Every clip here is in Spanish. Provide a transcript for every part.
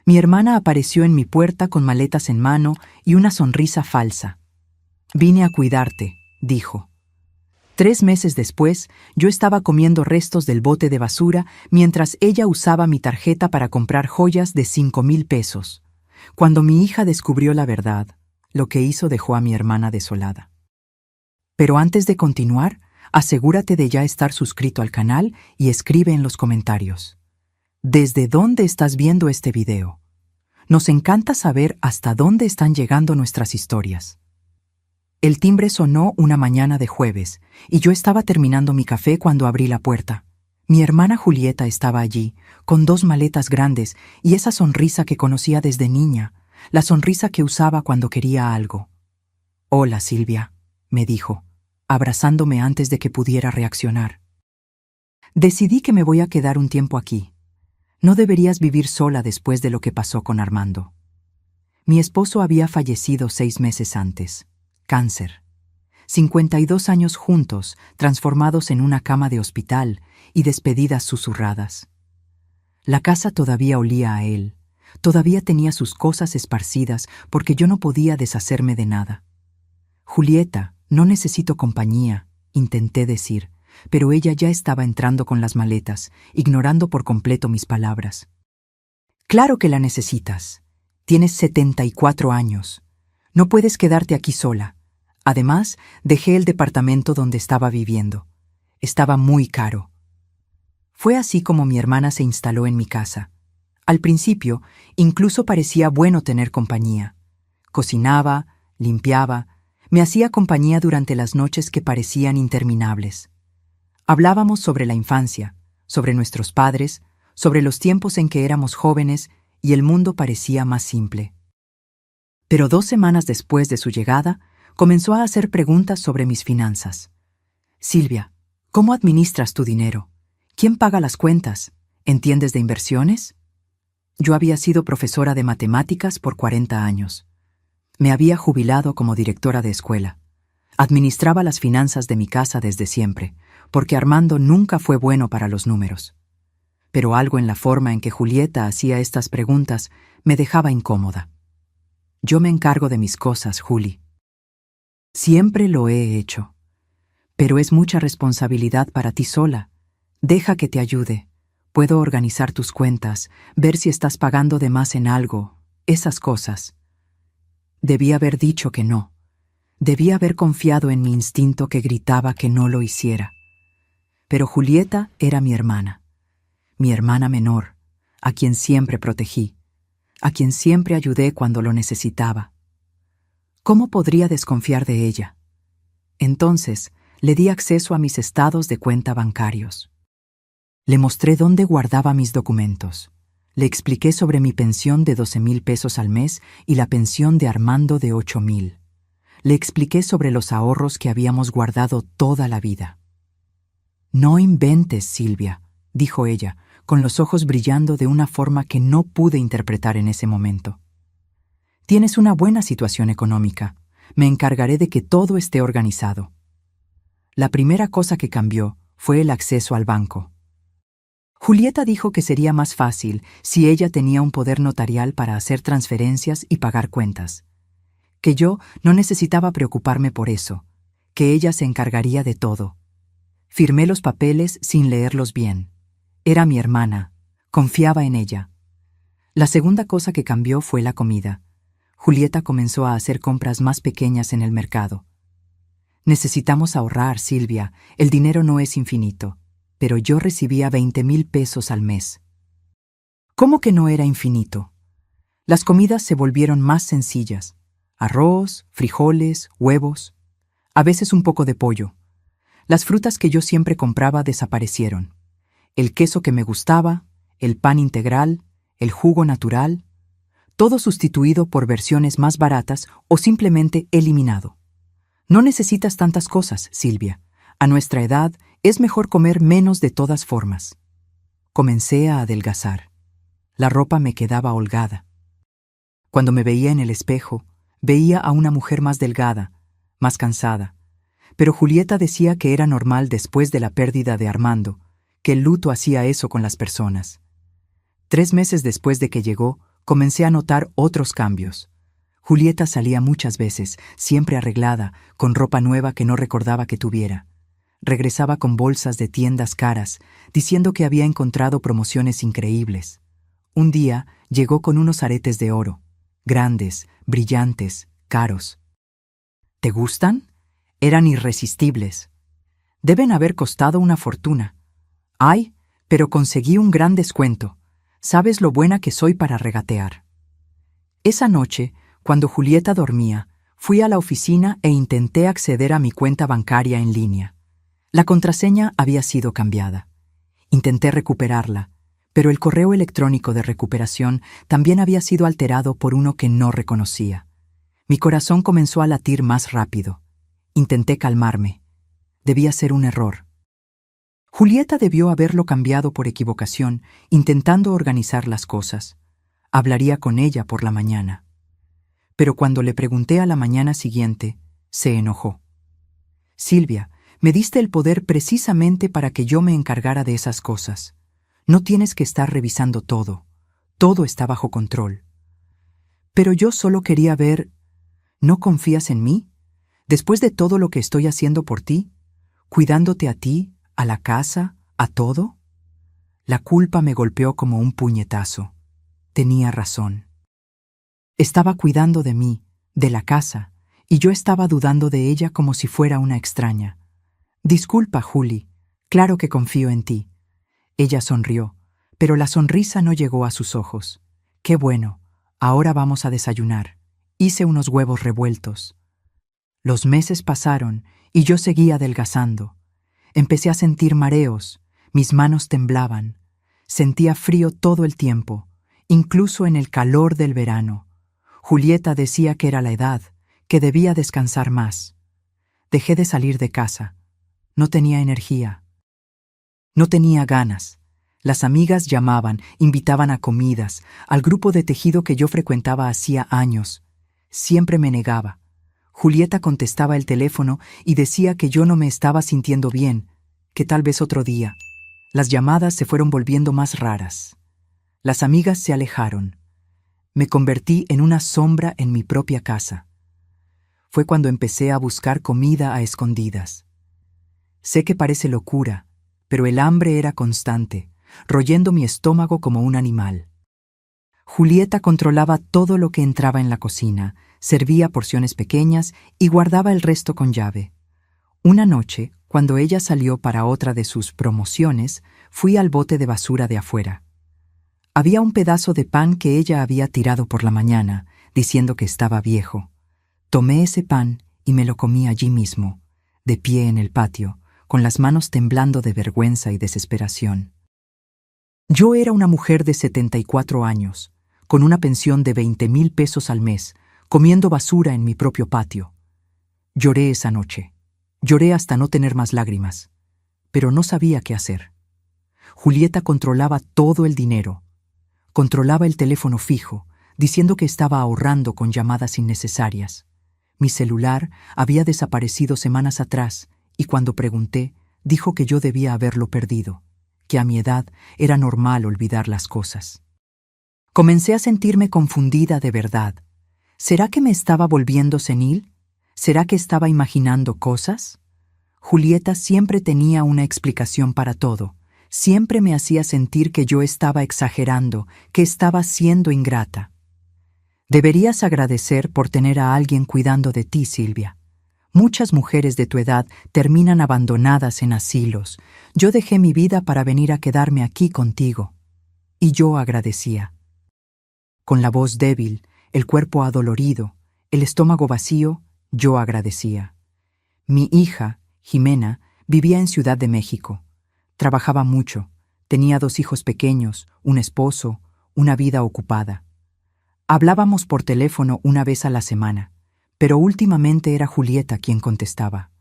Mi hermana apareció en mi puerta con maletas en mano y una sonrisa falsa. «Vine a cuidarte», dijo. 3 meses después, yo estaba comiendo restos del bote de basura mientras ella usaba mi tarjeta para comprar joyas de 5,000 pesos. Cuando mi hija descubrió la verdad, lo que hizo dejó a mi hermana desolada. Pero antes de continuar, asegúrate de ya estar suscrito al canal y escribe en los comentarios: ¿desde dónde estás viendo este video? Nos encanta saber hasta dónde están llegando nuestras historias. El timbre sonó una mañana de jueves, y yo estaba terminando mi café cuando abrí la puerta. Mi hermana Julieta estaba allí, con 2 maletas grandes y esa sonrisa que conocía desde niña, la sonrisa que usaba cuando quería algo. «Hola, Silvia», me dijo, abrazándome antes de que pudiera reaccionar. «Decidí que me voy a quedar un tiempo aquí. No deberías vivir sola después de lo que pasó con Armando. Mi esposo había fallecido 6 meses antes. Cáncer. 52 años juntos, transformados en una cama de hospital y despedidas susurradas. La casa todavía olía a él, todavía tenía sus cosas esparcidas porque yo no podía deshacerme de nada. Julieta, no necesito compañía, intenté decir, pero ella ya estaba entrando con las maletas, ignorando por completo mis palabras. «Claro que la necesitas. Tienes 74 años. No puedes quedarte aquí sola. Además, dejé el departamento donde estaba viviendo. Estaba muy caro». Fue así como mi hermana se instaló en mi casa. Al principio, incluso parecía bueno tener compañía. Cocinaba, limpiaba, me hacía compañía durante las noches que parecían interminables. Hablábamos sobre la infancia, sobre nuestros padres, sobre los tiempos en que éramos jóvenes y el mundo parecía más simple. Pero 2 semanas después de su llegada, comenzó a hacer preguntas sobre mis finanzas. «Silvia, ¿cómo administras tu dinero? ¿Quién paga las cuentas? ¿Entiendes de inversiones?» Yo había sido profesora de matemáticas por 40 años. Me había jubilado como directora de escuela. Administraba las finanzas de mi casa desde siempre, porque Armando nunca fue bueno para los números. Pero algo en la forma en que Julieta hacía estas preguntas me dejaba incómoda. «Yo me encargo de mis cosas, Juli. Siempre lo he hecho. Pero es mucha responsabilidad para ti sola. Deja que te ayude. Puedo organizar tus cuentas, ver si estás pagando de más en algo, esas cosas». Debí haber dicho que no. Debí haber confiado en mi instinto que gritaba que no lo hiciera. Pero Julieta era mi hermana menor, a quien siempre protegí, a quien siempre ayudé cuando lo necesitaba. ¿Cómo podría desconfiar de ella? Entonces, le di acceso a mis estados de cuenta bancarios. Le mostré dónde guardaba mis documentos. Le expliqué sobre mi pensión de 12,000 pesos al mes y la pensión de Armando de 8,000. Le expliqué sobre los ahorros que habíamos guardado toda la vida. «No inventes, Silvia», dijo ella, con los ojos brillando de una forma que no pude interpretar en ese momento. «Tienes una buena situación económica. Me encargaré de que todo esté organizado». La primera cosa que cambió fue el acceso al banco. Julieta dijo que sería más fácil si ella tenía un poder notarial para hacer transferencias y pagar cuentas. Que yo no necesitaba preocuparme por eso, que ella se encargaría de todo. Firmé los papeles sin leerlos bien. Era mi hermana, confiaba en ella. La segunda cosa que cambió fue la comida. Julieta comenzó a hacer compras más pequeñas en el mercado. «Necesitamos ahorrar, Silvia, el dinero no es infinito», pero yo recibía 20,000 pesos al mes. ¿Cómo que no era infinito? Las comidas se volvieron más sencillas. Arroz, frijoles, huevos, a veces un poco de pollo. Las frutas que yo siempre compraba desaparecieron. El queso que me gustaba, el pan integral, el jugo natural, todo sustituido por versiones más baratas o simplemente eliminado. No necesitas tantas cosas, Silvia. A nuestra edad es mejor comer menos de todas formas. Comencé a adelgazar. La ropa me quedaba holgada. Cuando me veía en el espejo, veía a una mujer más delgada, más cansada. Pero Julieta decía que era normal después de la pérdida de Armando, que el luto hacía eso con las personas. 3 meses después de que llegó, Comencé a notar otros cambios. Julieta salía muchas veces, siempre arreglada, con ropa nueva que no recordaba que tuviera. Regresaba con bolsas de tiendas caras, diciendo que había encontrado promociones increíbles. Un día llegó con unos aretes de oro, grandes, brillantes, caros. ¿Te gustan? Eran irresistibles. Deben haber costado una fortuna. Ay, pero conseguí un gran descuento. ¿Sabes lo buena que soy para regatear? Esa noche, cuando Julieta dormía, fui a la oficina e intenté acceder a mi cuenta bancaria en línea. La contraseña había sido cambiada. Intenté recuperarla, pero el correo electrónico de recuperación también había sido alterado por uno que no reconocía. Mi corazón comenzó a latir más rápido. Intenté calmarme. Debía ser un error. Julieta debió haberlo cambiado por equivocación, intentando organizar las cosas. Hablaría con ella por la mañana. Pero cuando le pregunté a la mañana siguiente, se enojó. Silvia, me diste el poder precisamente para que yo me encargara de esas cosas. No tienes que estar revisando todo. Todo está bajo control. Pero yo solo quería ver... ¿No confías en mí? Después de todo lo que estoy haciendo por ti, cuidándote a ti, a la casa, a todo. La culpa me golpeó como un puñetazo. Tenía razón. Estaba cuidando de mí, de la casa, y yo estaba dudando de ella como si fuera una extraña. Disculpa, Juli, claro que confío en ti. Ella sonrió, pero la sonrisa no llegó a sus ojos. Qué bueno, ahora vamos a desayunar. Hice unos huevos revueltos. Los meses pasaron y yo seguía adelgazando. Empecé a sentir mareos, mis manos temblaban. Sentía frío todo el tiempo, incluso en el calor del verano. Julieta decía que era la edad, que debía descansar más. Dejé de salir de casa. No tenía energía. No tenía ganas. Las amigas llamaban, invitaban a comidas, al grupo de tejido que yo frecuentaba hacía años. Siempre me negaba. Julieta contestaba el teléfono y decía que yo no me estaba sintiendo bien, que tal vez otro día. Las llamadas se fueron volviendo más raras. Las amigas se alejaron. Me convertí en una sombra en mi propia casa. Fue cuando empecé a buscar comida a escondidas. Sé que parece locura, pero el hambre era constante, royendo mi estómago como un animal. Julieta controlaba todo lo que entraba en la cocina, servía porciones pequeñas y guardaba el resto con llave. Una noche, cuando ella salió para otra de sus promociones, fui al bote de basura de afuera. Había un pedazo de pan que ella había tirado por la mañana, diciendo que estaba viejo. Tomé ese pan y me lo comí allí mismo, de pie en el patio, con las manos temblando de vergüenza y desesperación. Yo era una mujer de 74 años, con una pensión de 20,000 pesos al mes, comiendo basura en mi propio patio. Lloré esa noche. Lloré hasta no tener más lágrimas, pero no sabía qué hacer. Julieta controlaba todo el dinero. Controlaba el teléfono fijo, diciendo que estaba ahorrando con llamadas innecesarias. Mi celular había desaparecido semanas atrás y cuando pregunté, dijo que yo debía haberlo perdido, que a mi edad era normal olvidar las cosas. Comencé a sentirme confundida de verdad. ¿Será que me estaba volviendo senil? ¿Será que estaba imaginando cosas? Julieta siempre tenía una explicación para todo. Siempre me hacía sentir que yo estaba exagerando, que estaba siendo ingrata. Deberías agradecer por tener a alguien cuidando de ti, Silvia. Muchas mujeres de tu edad terminan abandonadas en asilos. Yo dejé mi vida para venir a quedarme aquí contigo. Y yo agradecía. Con la voz débil, el cuerpo adolorido, el estómago vacío, yo agradecía. Mi hija, Jimena, vivía en Ciudad de México. Trabajaba mucho, tenía 2 hijos pequeños, un esposo, una vida ocupada. Hablábamos por teléfono una vez a la semana, pero últimamente era Julieta quien contestaba.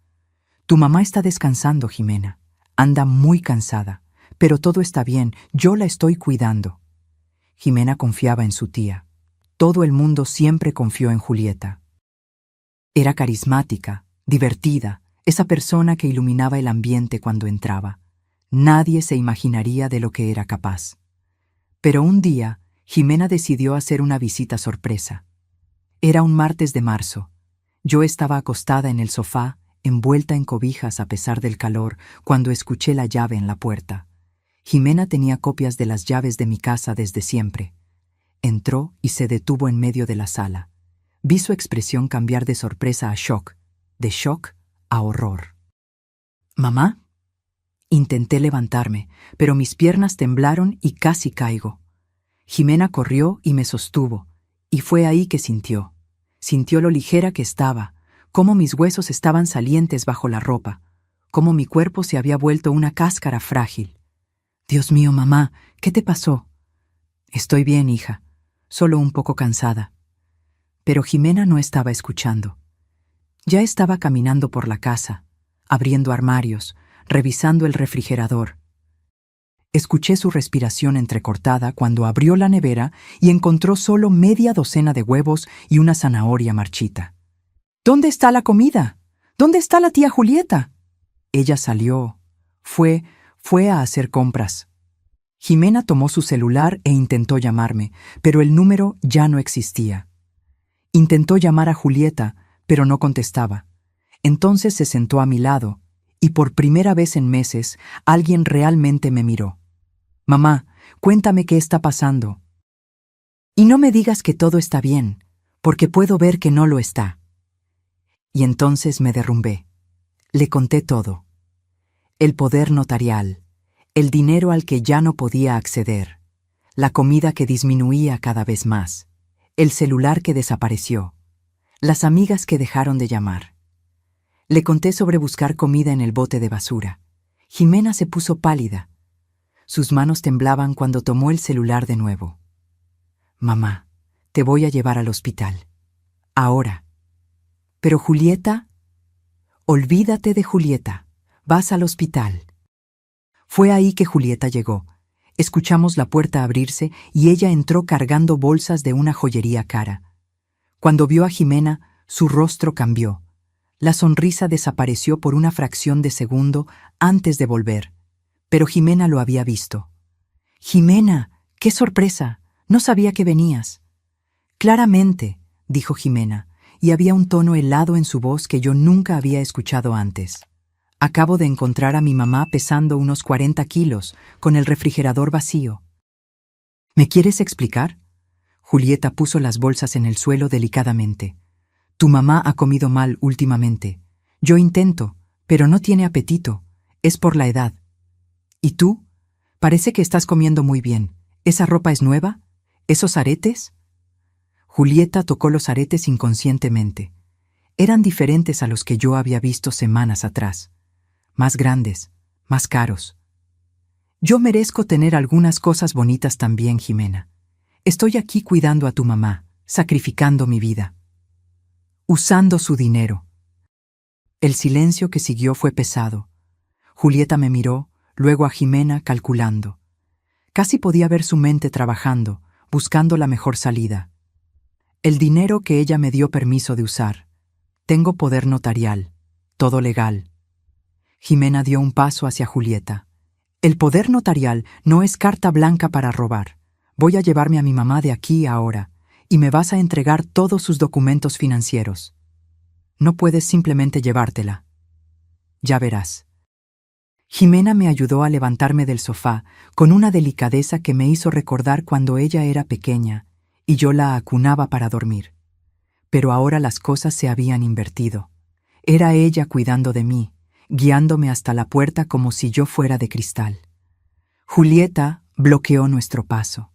Tu mamá está descansando, Jimena. Anda muy cansada, pero todo está bien, yo la estoy cuidando. Jimena confiaba en su tía. Todo el mundo siempre confió en Julieta. Era carismática, divertida, esa persona que iluminaba el ambiente cuando entraba. Nadie se imaginaría de lo que era capaz. Pero un día, Jimena decidió hacer una visita sorpresa. Era un martes de marzo. Yo estaba acostada en el sofá, envuelta en cobijas a pesar del calor, cuando escuché la llave en la puerta. Jimena tenía copias de las llaves de mi casa desde siempre. Entró y se detuvo en medio de la sala. Vi su expresión cambiar de sorpresa a shock, de shock a horror. ¿Mamá? Intenté levantarme, pero mis piernas temblaron y casi caigo. Jimena corrió y me sostuvo, y fue ahí que sintió. Sintió lo ligera que estaba, cómo mis huesos estaban salientes bajo la ropa, cómo mi cuerpo se había vuelto una cáscara frágil. Dios mío, mamá, ¿qué te pasó? Estoy bien, hija, solo un poco cansada. Pero Jimena no estaba escuchando. Ya estaba caminando por la casa, abriendo armarios, revisando el refrigerador. Escuché su respiración entrecortada cuando abrió la nevera y encontró solo media docena de huevos y una zanahoria marchita. ¿Dónde está la comida? ¿Dónde está la tía Julieta? Ella salió. Fue a hacer compras. Jimena tomó su celular e intentó llamarme, pero el número ya no existía. Intentó llamar a Julieta, pero no contestaba. Entonces se sentó a mi lado, y por primera vez en meses, alguien realmente me miró. Mamá, cuéntame qué está pasando. Y no me digas que todo está bien, porque puedo ver que no lo está. Y entonces me derrumbé. Le conté todo. El poder notarial, el dinero al que ya no podía acceder, la comida que disminuía cada vez más, el celular que desapareció, las amigas que dejaron de llamar. Le conté sobre buscar comida en el bote de basura. Jimena se puso pálida. Sus manos temblaban cuando tomó el celular de nuevo. Mamá, te voy a llevar al hospital. Ahora. Pero Julieta, olvídate de Julieta. Vas al hospital. Fue ahí que Julieta llegó. Escuchamos la puerta abrirse y ella entró cargando bolsas de una joyería cara. Cuando vio a Jimena, su rostro cambió. La sonrisa desapareció por una fracción de segundo antes de volver, pero Jimena lo había visto. «Jimena, qué sorpresa, no sabía que venías». «Claramente», dijo Jimena, y había un tono helado en su voz que yo nunca había escuchado antes. «Acabo de encontrar a mi mamá pesando unos 40 kilos, con el refrigerador vacío». «¿Me quieres explicar?» Julieta puso las bolsas en el suelo delicadamente. «Tu mamá ha comido mal últimamente. Yo intento, pero no tiene apetito. Es por la edad. ¿Y tú? Parece que estás comiendo muy bien. ¿Esa ropa es nueva? ¿Esos aretes?» Julieta tocó los aretes inconscientemente. Eran diferentes a los que yo había visto semanas atrás. Más grandes, más caros. «Yo merezco tener algunas cosas bonitas también, Jimena. Estoy aquí cuidando a tu mamá, sacrificando mi vida. Usando su dinero». El silencio que siguió fue pesado. Julieta me miró, luego a Jimena calculando. Casi podía ver su mente trabajando, buscando la mejor salida. El dinero que ella me dio permiso de usar. Tengo poder notarial, todo legal. Jimena dio un paso hacia Julieta. El poder notarial no es carta blanca para robar. Voy a llevarme a mi mamá de aquí a ahora, y me vas a entregar todos sus documentos financieros. No puedes simplemente llevártela. Ya verás. Jimena me ayudó a levantarme del sofá con una delicadeza que me hizo recordar cuando ella era pequeña y yo la acunaba para dormir. Pero ahora las cosas se habían invertido. Era ella cuidando de mí, guiándome hasta la puerta como si yo fuera de cristal. Julieta bloqueó nuestro paso.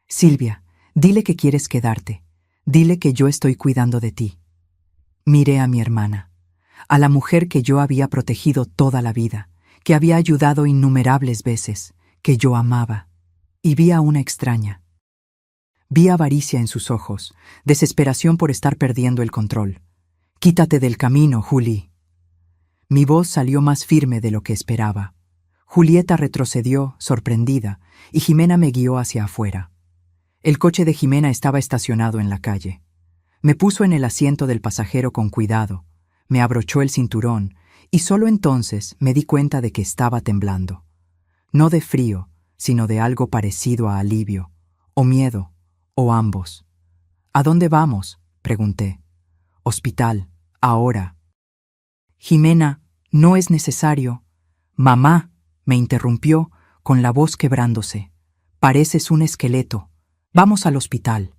«Silvia, dile que quieres quedarte. Dile que yo estoy cuidando de ti». Miré a mi hermana, a la mujer que yo había protegido toda la vida, que había ayudado innumerables veces, que yo amaba, y vi a una extraña. Vi avaricia en sus ojos, desesperación por estar perdiendo el control. «Quítate del camino, Juli». Mi voz salió más firme de lo que esperaba. Julieta retrocedió, sorprendida, y Jimena me guió hacia afuera. El coche de Jimena estaba estacionado en la calle. Me puso en el asiento del pasajero con cuidado, me abrochó el cinturón, y solo entonces me di cuenta de que estaba temblando. No de frío, sino de algo parecido a alivio, o miedo, o ambos. ¿A dónde vamos?, pregunté. Hospital, ahora. Jimena, no es necesario. Mamá, me interrumpió, con la voz quebrándose. Pareces un esqueleto. Vamos al hospital.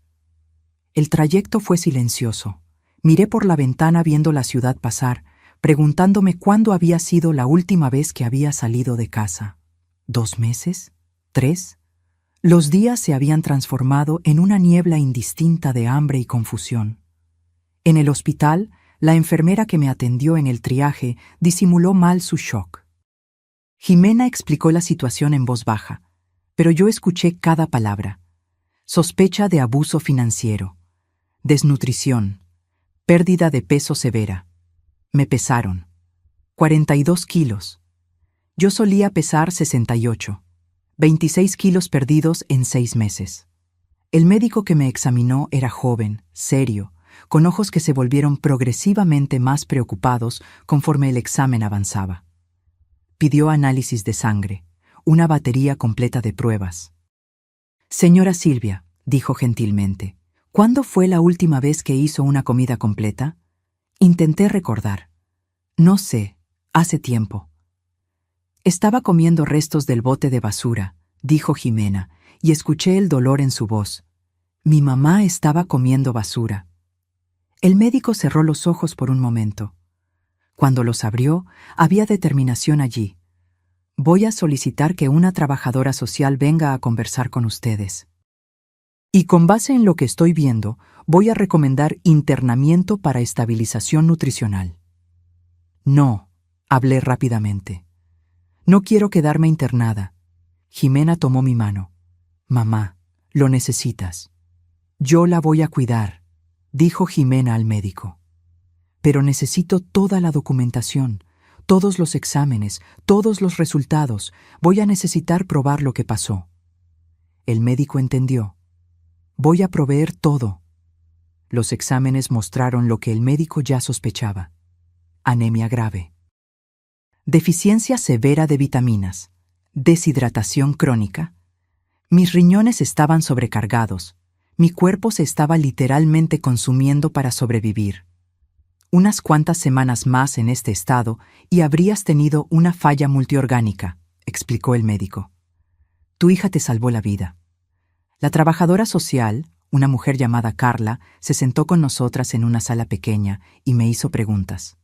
El trayecto fue silencioso. Miré por la ventana viendo la ciudad pasar, preguntándome cuándo había sido la última vez que había salido de casa. ¿2 meses? ¿3? Los días se habían transformado en una niebla indistinta de hambre y confusión. En el hospital, la enfermera que me atendió en el triaje disimuló mal su shock. Jimena explicó la situación en voz baja, pero yo escuché cada palabra. Sospecha de abuso financiero, desnutrición, pérdida de peso severa. Me pesaron. 42 kilos. Yo solía pesar 68. 26 kilos perdidos en 6 meses. El médico que me examinó era joven, serio, con ojos que se volvieron progresivamente más preocupados conforme el examen avanzaba. Pidió análisis de sangre, una batería completa de pruebas. Señora Silvia, dijo gentilmente, ¿cuándo fue la última vez que hizo una comida completa? Intenté recordar. No sé, hace tiempo. Estaba comiendo restos del bote de basura, dijo Jimena, y escuché el dolor en su voz. Mi mamá estaba comiendo basura. El médico cerró los ojos por un momento. Cuando los abrió, había determinación allí. Voy a solicitar que una trabajadora social venga a conversar con ustedes. Y con base en lo que estoy viendo, voy a recomendar internamiento para estabilización nutricional. No, hablé rápidamente. No quiero quedarme internada. Jimena tomó mi mano. Mamá, lo necesitas. Yo la voy a cuidar, dijo Jimena al médico. Pero necesito toda la documentación, todos los exámenes, todos los resultados. Voy a necesitar probar lo que pasó. El médico entendió. Voy a proveer todo. Los exámenes mostraron lo que el médico ya sospechaba. Anemia grave. Deficiencia severa de vitaminas. Deshidratación crónica. Mis riñones estaban sobrecargados. Mi cuerpo se estaba literalmente consumiendo para sobrevivir. Unas cuantas semanas más en este estado y habrías tenido una falla multiorgánica, explicó el médico. Tu hija te salvó la vida. La trabajadora social, una mujer llamada Carla, se sentó con nosotras en una sala pequeña y me hizo preguntas.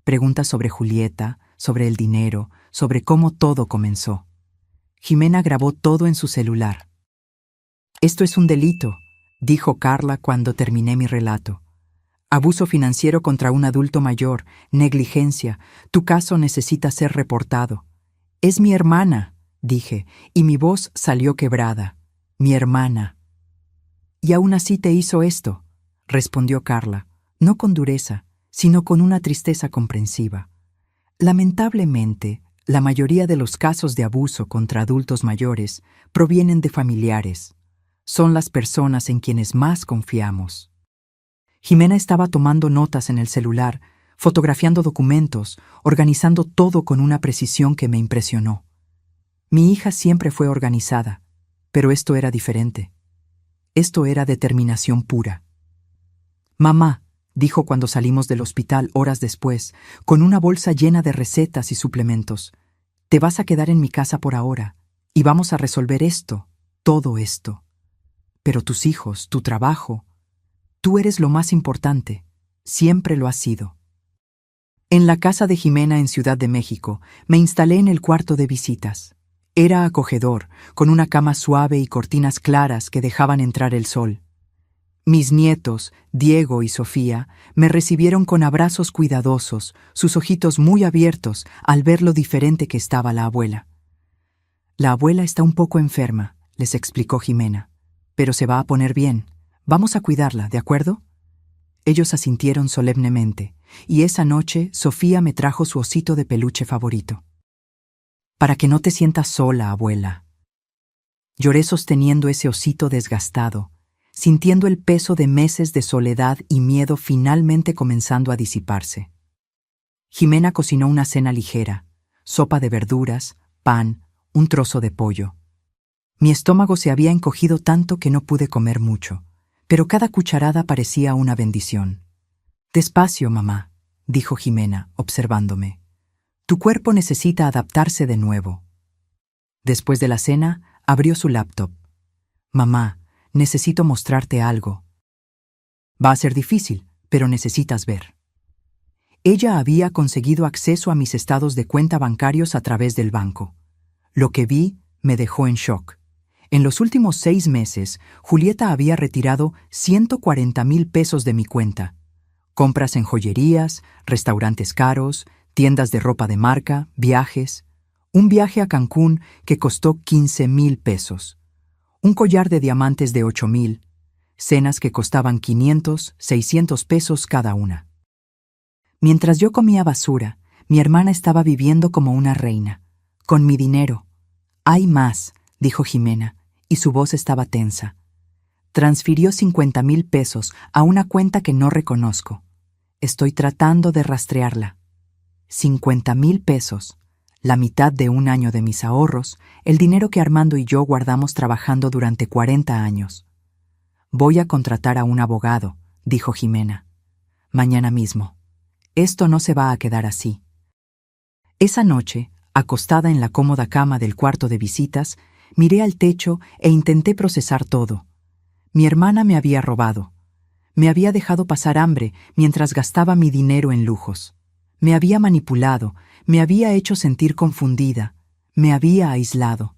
Preguntas sobre Julieta, sobre el dinero, sobre cómo todo comenzó. Jimena grabó todo en su celular. Esto es un delito, dijo Carla cuando terminé mi relato. Abuso financiero contra un adulto mayor, negligencia, tu caso necesita ser reportado. Es mi hermana, dije, y mi voz salió quebrada. Mi hermana. Y aún así te hizo esto, respondió Carla, no con dureza, sino con una tristeza comprensiva. Lamentablemente, la mayoría de los casos de abuso contra adultos mayores provienen de familiares. Son las personas en quienes más confiamos. Jimena estaba tomando notas en el celular, fotografiando documentos, organizando todo con una precisión que me impresionó. Mi hija siempre fue organizada, pero esto era diferente. Esto era determinación pura. Mamá, dijo cuando salimos del hospital horas después, con una bolsa llena de recetas y suplementos, te vas a quedar en mi casa por ahora, y vamos a resolver esto, todo esto. Pero tus hijos, tu trabajo, tú eres lo más importante, siempre lo has sido. En la casa de Jimena en Ciudad de México, me instalé en el cuarto de visitas. Era acogedor, con una cama suave y cortinas claras que dejaban entrar el sol. Mis nietos, Diego y Sofía, me recibieron con abrazos cuidadosos, sus ojitos muy abiertos al ver lo diferente que estaba la abuela. La abuela está un poco enferma, les explicó Jimena, pero se va a poner bien. Vamos a cuidarla, ¿de acuerdo? Ellos asintieron solemnemente, y esa noche Sofía me trajo su osito de peluche favorito. Para que no te sientas sola, abuela. Lloré sosteniendo ese osito desgastado, sintiendo el peso de meses de soledad y miedo finalmente comenzando a disiparse. Jimena cocinó una cena ligera, sopa de verduras, pan, un trozo de pollo. Mi estómago se había encogido tanto que no pude comer mucho, pero cada cucharada parecía una bendición. «Despacio, mamá», dijo Jimena, observándome. «Tu cuerpo necesita adaptarse de nuevo». Después de la cena, abrió su laptop. «Mamá, necesito mostrarte algo. Va a ser difícil, pero necesitas ver». Ella había conseguido acceso a mis estados de cuenta bancarios a través del banco. Lo que vi me dejó en shock. En los últimos 6 meses, Julieta había retirado 140,000 pesos de mi cuenta. Compras en joyerías, restaurantes caros, tiendas de ropa de marca, viajes. Un viaje a Cancún que costó 15,000 pesos. Un collar de diamantes de 8,000. Cenas que costaban 500, 600 pesos cada una. Mientras yo comía basura, mi hermana estaba viviendo como una reina. Con mi dinero. «Hay más», dijo Jimena, y su voz estaba tensa. Transfirió 50,000 pesos a una cuenta que no reconozco. Estoy tratando de rastrearla. 50,000 pesos, la mitad de un año de mis ahorros, el dinero que Armando y yo guardamos trabajando durante 40 años. «Voy a contratar a un abogado», dijo Jimena. «Mañana mismo. Esto no se va a quedar así». Esa noche, acostada en la cómoda cama del cuarto de visitas, miré al techo e intenté procesar todo. Mi hermana me había robado. Me había dejado pasar hambre mientras gastaba mi dinero en lujos. Me había manipulado, me había hecho sentir confundida, me había aislado.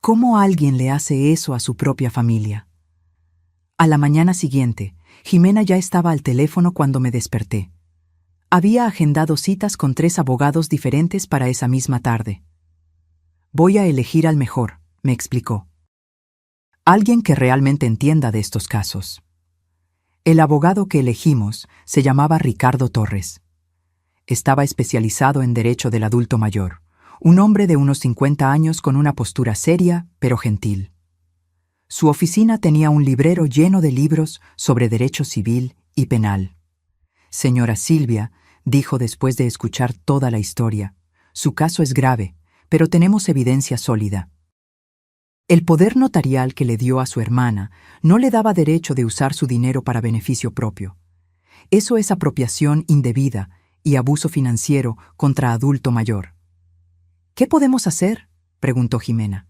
¿Cómo alguien le hace eso a su propia familia? A la mañana siguiente, Jimena ya estaba al teléfono cuando me desperté. Había agendado citas con 3 abogados diferentes para esa misma tarde. «Voy a elegir al mejor», me explicó. «Alguien que realmente entienda de estos casos». El abogado que elegimos se llamaba Ricardo Torres. Estaba especializado en derecho del adulto mayor, un hombre de unos 50 años con una postura seria pero gentil. Su oficina tenía un librero lleno de libros sobre derecho civil y penal. «Señora Silvia», dijo después de escuchar toda la historia, «su caso es grave, pero tenemos evidencia sólida. El poder notarial que le dio a su hermana no le daba derecho de usar su dinero para beneficio propio. Eso es apropiación indebida y abuso financiero contra adulto mayor». «¿Qué podemos hacer?», preguntó Jimena.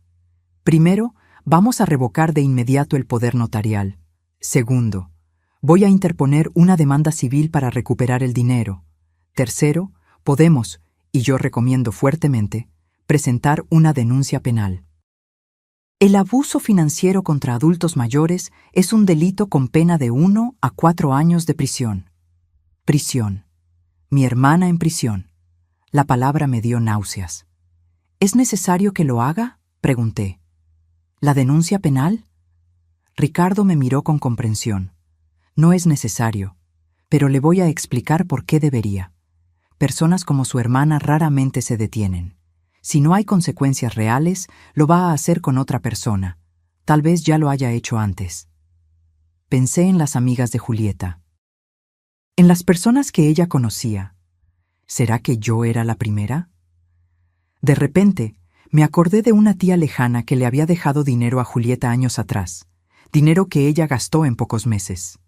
«Primero, vamos a revocar de inmediato el poder notarial. Segundo, voy a interponer una demanda civil para recuperar el dinero. Tercero, podemos, y yo recomiendo fuertemente, presentar una denuncia penal». El abuso financiero contra adultos mayores es un delito con pena de 1 a 4 años de prisión. Prisión. Mi hermana en prisión. La palabra me dio náuseas. «¿Es necesario que lo haga?», pregunté. «¿La denuncia penal?». Ricardo me miró con comprensión. «No es necesario, pero le voy a explicar por qué debería. Personas como su hermana raramente se detienen. Si no hay consecuencias reales, lo va a hacer con otra persona. Tal vez ya lo haya hecho antes». Pensé en las amigas de Julieta. En las personas que ella conocía. ¿Será que yo era la primera? De repente, me acordé de una tía lejana que le había dejado dinero a Julieta años atrás, dinero que ella gastó en pocos meses.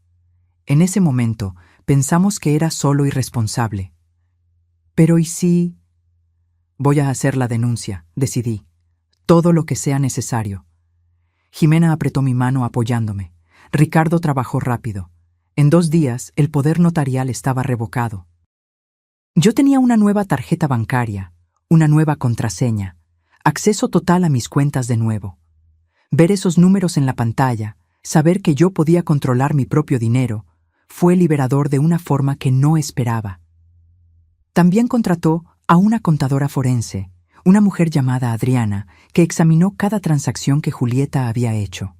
En ese momento, pensamos que era solo irresponsable. Pero ¿y si...? «Voy a hacer la denuncia», decidí. «Todo lo que sea necesario». Jimena apretó mi mano apoyándome. Ricardo trabajó rápido. En 2 días, el poder notarial estaba revocado. Yo tenía una nueva tarjeta bancaria, una nueva contraseña, acceso total a mis cuentas de nuevo. Ver esos números en la pantalla, saber que yo podía controlar mi propio dinero, fue liberador de una forma que no esperaba. También contrató a una contadora forense, una mujer llamada Adriana, que examinó cada transacción que Julieta había hecho.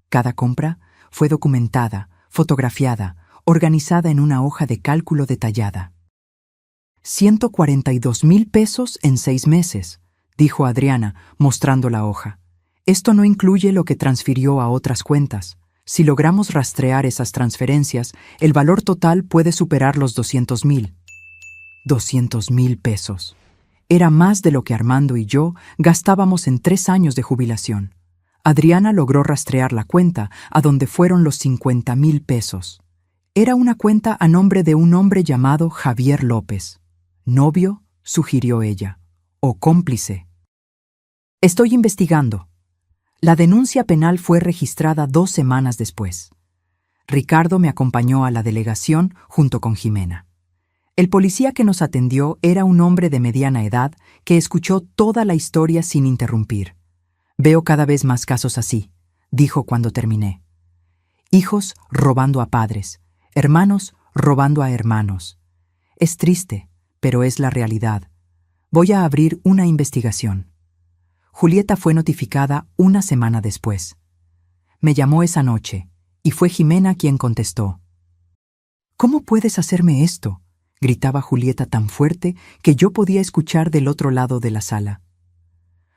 Cada compra fue documentada, fotografiada, organizada en una hoja de cálculo detallada. 142,000 pesos en 6 meses, dijo Adriana, mostrando la hoja. Esto no incluye lo que transfirió a otras cuentas. Si logramos rastrear esas transferencias, el valor total puede superar los 200,000. 200,000 pesos. Era más de lo que Armando y yo gastábamos en 3 años de jubilación. Adriana logró rastrear la cuenta a donde fueron los 50,000 pesos. Era una cuenta a nombre de un hombre llamado Javier López. Novio, sugirió ella, o cómplice. Estoy investigando. La denuncia penal fue registrada 2 semanas después. Ricardo me acompañó a la delegación junto con Jimena. El policía que nos atendió era un hombre de mediana edad que escuchó toda la historia sin interrumpir. Veo cada vez más casos así, dijo cuando terminé. Hijos robando a padres, hermanos robando a hermanos. Es triste, pero es la realidad. Voy a abrir una investigación. Julieta fue notificada 1 semana después. Me llamó esa noche, y fue Jimena quien contestó. ¿Cómo puedes hacerme esto?, gritaba Julieta tan fuerte que yo podía escuchar del otro lado de la sala.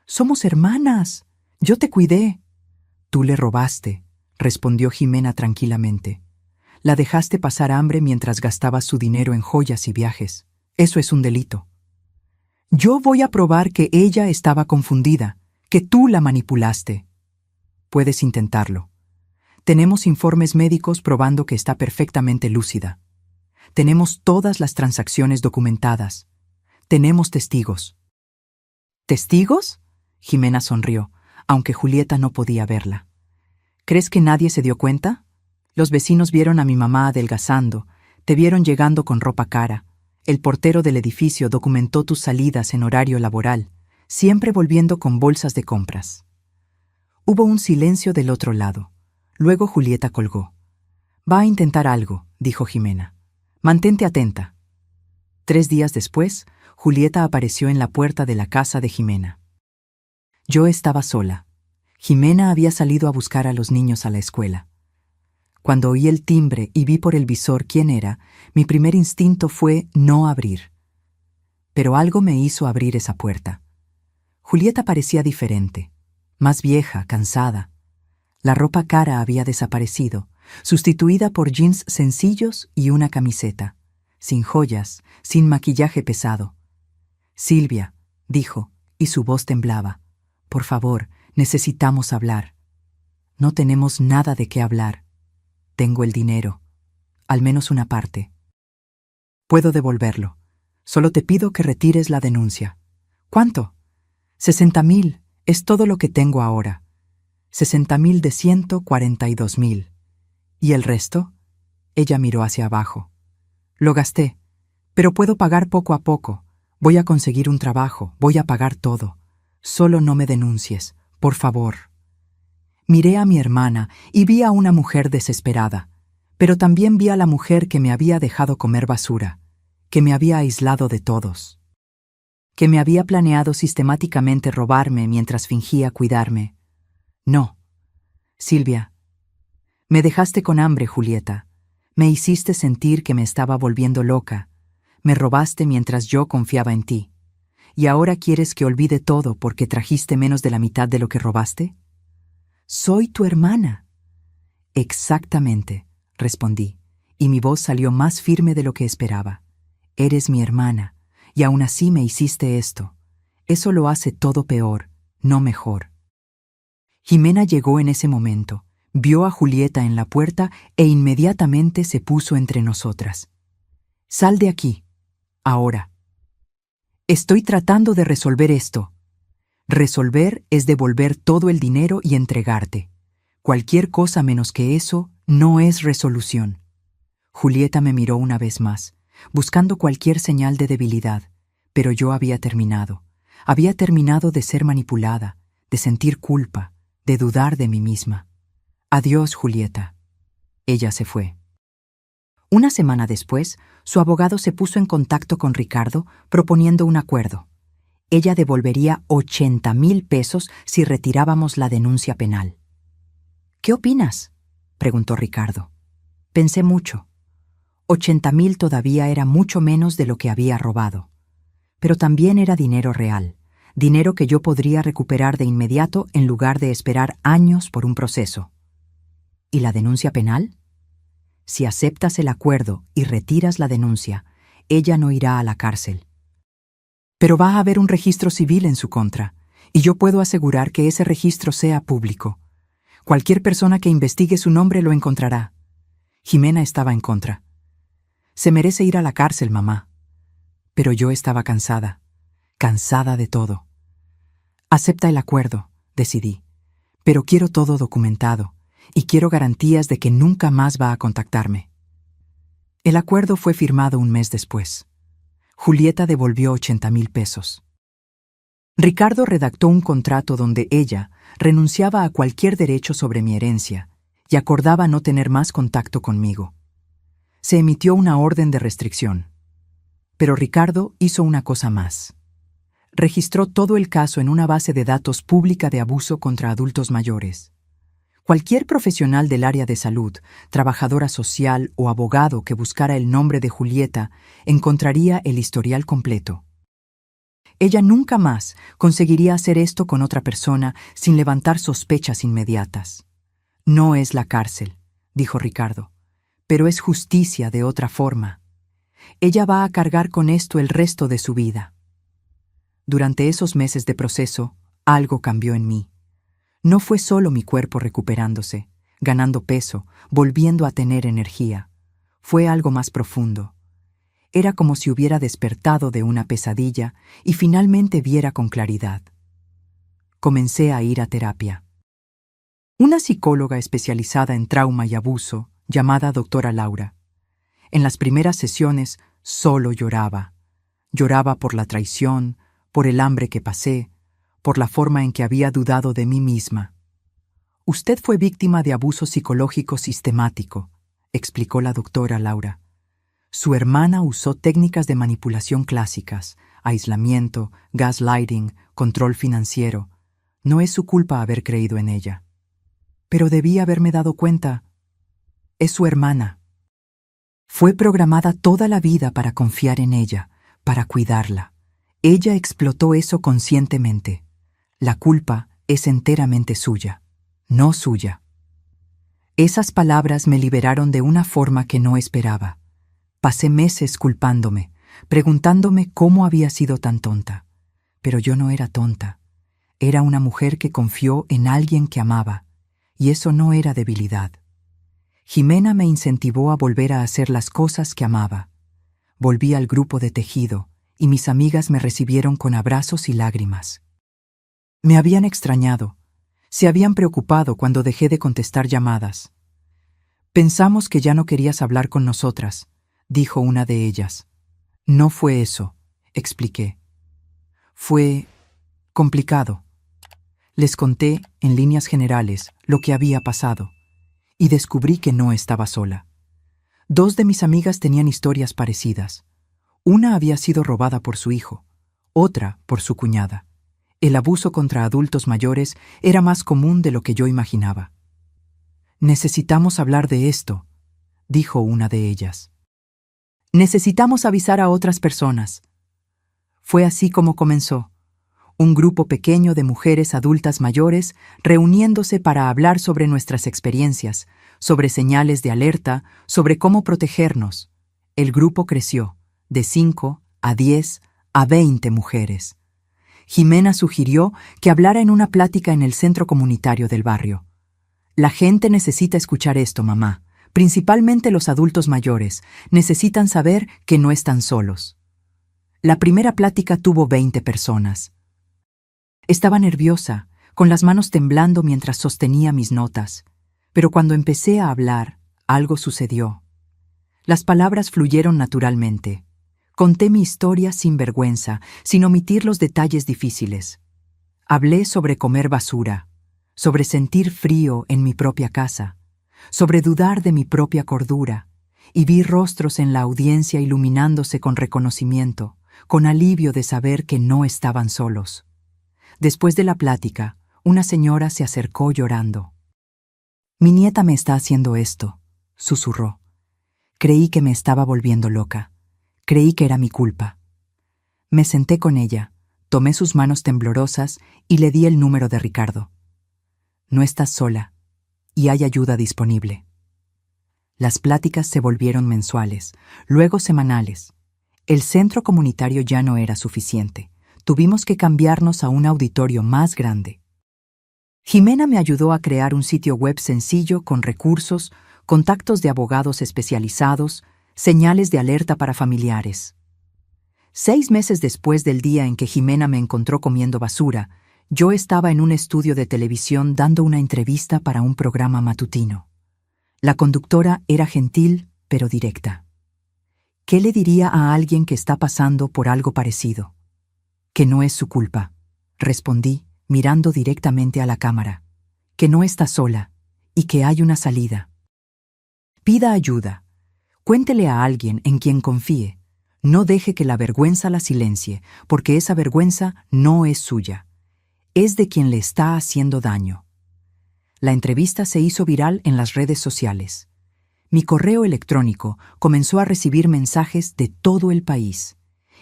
Somos hermanas. Yo te cuidé. Tú le robaste, respondió Jimena tranquilamente. La dejaste pasar hambre mientras gastabas su dinero en joyas y viajes. Eso es un delito. Yo voy a probar que ella estaba confundida, que tú la manipulaste. Puedes intentarlo. Tenemos informes médicos probando que está perfectamente lúcida. Tenemos todas las transacciones documentadas. Tenemos testigos. ¿Testigos? Jimena sonrió, aunque Julieta no podía verla. ¿Crees que nadie se dio cuenta? Los vecinos vieron a mi mamá adelgazando, te vieron llegando con ropa cara. El portero del edificio documentó tus salidas en horario laboral, siempre volviendo con bolsas de compras. Hubo un silencio del otro lado. Luego Julieta colgó. Va a intentar algo, dijo Jimena. Mantente atenta. 3 días después, Julieta apareció en la puerta de la casa de Jimena. Yo estaba sola. Jimena había salido a buscar a los niños a la escuela. Cuando oí el timbre y vi por el visor quién era, mi primer instinto fue no abrir. Pero algo me hizo abrir esa puerta. Julieta parecía diferente, más vieja, cansada. La ropa cara había desaparecido, sustituida por jeans sencillos y una camiseta, sin joyas, sin maquillaje pesado. Silvia, dijo, y su voz temblaba. Por favor, necesitamos hablar. No tenemos nada de qué hablar. Tengo el dinero, al menos una parte. Puedo devolverlo. Solo te pido que retires la denuncia. ¿Cuánto? 60,000, es todo lo que tengo ahora. 60,000 de 142,000. ¿Y el resto? Ella miró hacia abajo. Lo gasté, pero puedo pagar poco a poco. Voy a conseguir un trabajo, voy a pagar todo. Solo no me denuncies, por favor. Miré a mi hermana y vi a una mujer desesperada, pero también vi a la mujer que me había dejado comer basura, que me había aislado de todos, que me había planeado sistemáticamente robarme mientras fingía cuidarme. No, Silvia. Me dejaste con hambre, Julieta. Me hiciste sentir que me estaba volviendo loca. Me robaste mientras yo confiaba en ti. ¿Y ahora quieres que olvide todo porque trajiste menos de la mitad de lo que robaste? Soy tu hermana. Exactamente, respondí, y mi voz salió más firme de lo que esperaba. Eres mi hermana, y aún así me hiciste esto. Eso lo hace todo peor, no mejor. Jimena llegó en ese momento, vio a Julieta en la puerta e inmediatamente se puso entre nosotras. Sal de aquí, ahora. Estoy tratando de resolver esto. Resolver es devolver todo el dinero y entregarte. Cualquier cosa menos que eso no es resolución. Julieta me miró una vez más, buscando cualquier señal de debilidad, pero yo había terminado. Había terminado de ser manipulada, de sentir culpa, de dudar de mí misma. Adiós, Julieta. Ella se fue. 1 semana después, su abogado se puso en contacto con Ricardo proponiendo un acuerdo. Ella devolvería 80,000 pesos si retirábamos la denuncia penal. ¿Qué opinas?, preguntó Ricardo. Pensé mucho. 80,000 todavía era mucho menos de lo que había robado. Pero también era dinero real, dinero que yo podría recuperar de inmediato en lugar de esperar años por un proceso. ¿Y la denuncia penal? Si aceptas el acuerdo y retiras la denuncia, ella no irá a la cárcel. Pero va a haber un registro civil en su contra, y yo puedo asegurar que ese registro sea público. Cualquier persona que investigue su nombre lo encontrará. Jimena estaba en contra. Se merece ir a la cárcel, mamá. Pero yo estaba cansada de todo. Acepta el acuerdo, decidí. Pero quiero todo documentado, y quiero garantías de que nunca más va a contactarme. El acuerdo fue firmado un mes después. Julieta devolvió 80,000 pesos. Ricardo redactó un contrato donde ella renunciaba a cualquier derecho sobre mi herencia y acordaba no tener más contacto conmigo. Se emitió una orden de restricción. Pero Ricardo hizo una cosa más. Registró todo el caso en una base de datos pública de abuso contra adultos mayores. Cualquier profesional del área de salud, trabajadora social o abogado que buscara el nombre de Julieta encontraría el historial completo. Ella nunca más conseguiría hacer esto con otra persona sin levantar sospechas inmediatas. No es la cárcel, dijo Ricardo, pero es justicia de otra forma. Ella va a cargar con esto el resto de su vida. Durante esos meses de proceso, algo cambió en mí. No fue solo mi cuerpo recuperándose, ganando peso, volviendo a tener energía. Fue algo más profundo. Era como si hubiera despertado de una pesadilla y finalmente viera con claridad. Comencé a ir a terapia. Una psicóloga especializada en trauma y abuso, llamada doctora Laura. En las primeras sesiones solo lloraba. Lloraba por la traición, por el hambre que pasé, por la forma en que había dudado de mí misma. Usted fue víctima de abuso psicológico sistemático, explicó la doctora Laura. Su hermana usó técnicas de manipulación clásicas, aislamiento, gaslighting, control financiero. No es su culpa haber creído en ella. Pero debí haberme dado cuenta. Es su hermana. Fue programada toda la vida para confiar en ella, para cuidarla. Ella explotó eso conscientemente. La culpa es enteramente suya, no suya. Esas palabras me liberaron de una forma que no esperaba. Pasé meses culpándome, preguntándome cómo había sido tan tonta. Pero yo no era tonta. Era una mujer que confió en alguien que amaba, y eso no era debilidad. Jimena me incentivó a volver a hacer las cosas que amaba. Volví al grupo de tejido, y mis amigas me recibieron con abrazos y lágrimas. Me habían extrañado. Se habían preocupado cuando dejé de contestar llamadas. Pensamos que ya no querías hablar con nosotras, dijo una de ellas. No fue eso, expliqué. Fue complicado. Les conté, en líneas generales, lo que había pasado, y descubrí que no estaba sola. 2 de mis amigas tenían historias parecidas. Una había sido robada por su hijo, otra por su cuñada. El abuso contra adultos mayores era más común de lo que yo imaginaba. Necesitamos hablar de esto, dijo una de ellas. Necesitamos avisar a otras personas. Fue así como comenzó. Un grupo pequeño de mujeres adultas mayores reuniéndose para hablar sobre nuestras experiencias, sobre señales de alerta, sobre cómo protegernos. El grupo creció, de 5 a 10 a 20 mujeres. Jimena sugirió que hablara en una plática en el centro comunitario del barrio. La gente necesita escuchar esto, mamá. Principalmente los adultos mayores, necesitan saber que no están solos. La primera plática tuvo 20 personas. Estaba nerviosa, con las manos temblando mientras sostenía mis notas, pero cuando empecé a hablar, algo sucedió. Las palabras fluyeron naturalmente. Conté mi historia sin vergüenza, sin omitir los detalles difíciles. Hablé sobre comer basura, sobre sentir frío en mi propia casa, sobre dudar de mi propia cordura, y vi rostros en la audiencia iluminándose con reconocimiento, con alivio de saber que no estaban solos. Después de la plática, una señora se acercó llorando. «Mi nieta me está haciendo esto», susurró. Creí que me estaba volviendo loca. Creí que era mi culpa. Me senté con ella, tomé sus manos temblorosas y le di el número de Ricardo. «No estás sola, y hay ayuda disponible». Las pláticas se volvieron mensuales, luego semanales. El centro comunitario ya no era suficiente. Tuvimos que cambiarnos a un auditorio más grande. Jimena me ayudó a crear un sitio web sencillo con recursos, contactos de abogados especializados, señales de alerta para familiares. 6 meses después del día en que Jimena me encontró comiendo basura, yo estaba en un estudio de televisión dando una entrevista para un programa matutino. La conductora era gentil, pero directa. ¿Qué le diría a alguien que está pasando por algo parecido? Que no es su culpa, respondí, mirando directamente a la cámara. Que no está sola y que hay una salida. Pida ayuda. Cuéntele a alguien en quien confíe. No deje que la vergüenza la silencie, porque esa vergüenza no es suya. Es de quien le está haciendo daño. La entrevista se hizo viral en las redes sociales. Mi correo electrónico comenzó a recibir mensajes de todo el país.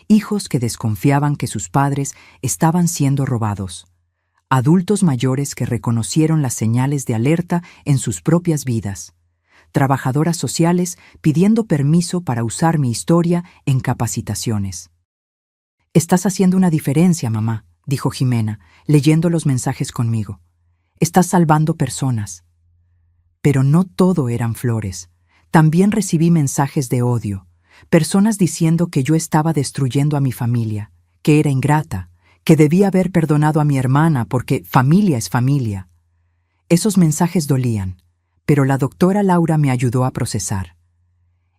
Hijos que desconfiaban que sus padres estaban siendo robados. Adultos mayores que reconocieron las señales de alerta en sus propias vidas. Trabajadoras sociales pidiendo permiso para usar mi historia en capacitaciones. «Estás haciendo una diferencia, mamá», dijo Jimena, leyendo los mensajes conmigo. «Estás salvando personas». Pero no todo eran flores. También recibí mensajes de odio, personas diciendo que yo estaba destruyendo a mi familia, que era ingrata, que debía haber perdonado a mi hermana porque familia es familia. Esos mensajes dolían, pero la doctora Laura me ayudó a procesar.